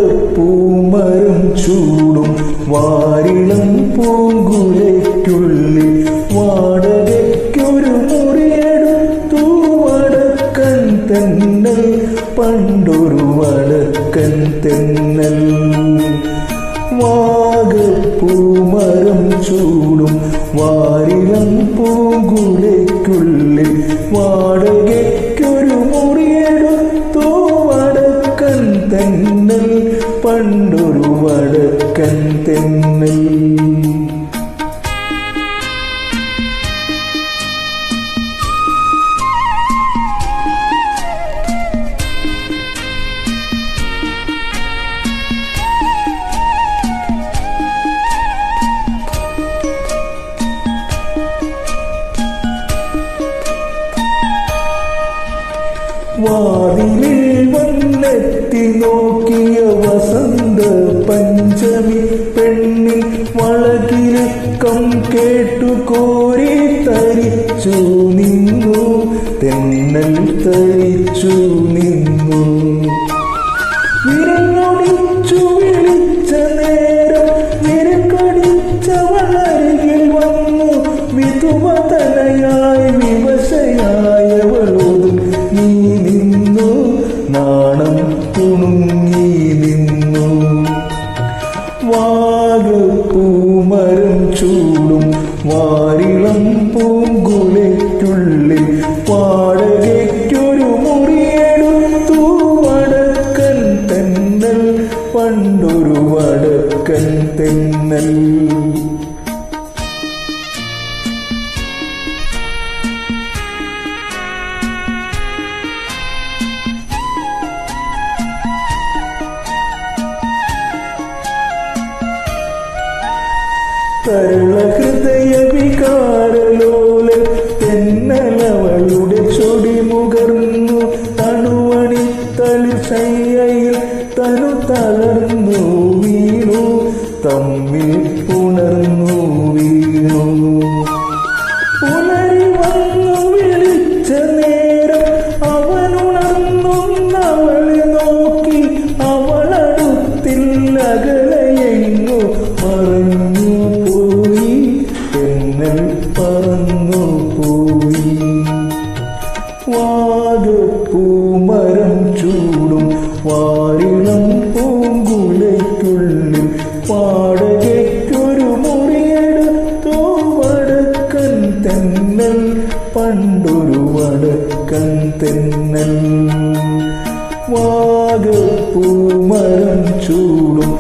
വാഗപ്പൂമരം ചൂടും വാരിളം പൂങ്കുലയ്ക്കുള്ളിൽ വാടകയ്ക്കൊരു മുറിയെടുത്തു വടക്കൻ തെന്നൽ പണ്ടൊരു വടക്കൻ തെന്നൽ വാഗപ്പൂമരം ചൂടും വാരിളം പൂങ്കുലയ്ക്കുള്ളിൽ വാടകയ്ക്കൊരു മുറിയെടുത്തു വടക്കൻ തെന്നൽ പണ്ടൊരു വടക്കൻ തെന്നൽ വാതിലിൽ വന്നെത്തി നോക്കിയ വസന്ത പഞ്ചമി പെണ്ണിൽ വളകിലക്കം കേട്ടു കോരി തരിച്ചു നിന്നു തെന്നൽ തരിച്ചു നിന്നു വിരലൊടിച്ചു വിളിച്ച നേരം വിരക്കടിച്ചവളരികിൽ വന്നു വിധുമതലയായി വിവശയായവളോട് നീ നിന്നു നാണം തുണുങ്ങി നിന്നു വാഗപ്പൂമരം ചൂടും വാരിളം പൂങ്കുലയ്ക്കുള്ളിൽ വാടകയ്ക്കൊരു മുറിയെടുത്തു വടക്കൻ തെന്നൽ പണ്ടൊരു വടക്കൻ തെന്നൽ തരള ഹൃദയ വികാരലോല തെന്നലവളുടെ ചൊടി മുകർന്നു തണുവണി തളിർശയ്യയിൽ തനു തളർന്നു വീണു തമ്മിൽ പുണർന്നു വീണു പുലരി വന്നു വിളിച്ച നേരം അവനുണർന്നവളെ നോക്കി അവളടുത്തിൽ അകലയെങ്ങു മറഞ്ഞു പറന്നു പോയി വാഗപ്പൂമരം ചൂടും വാരിളം പൂങ്കുലയ്ക്കുള്ളിൽ വാടകയ്ക്കൊരു മുറിയെടുത്തു വടക്കൻ തെന്നൽ പണ്ടൊരു വടക്കൻ തെന്നൽ വാഗപ്പൂമരം ചൂടും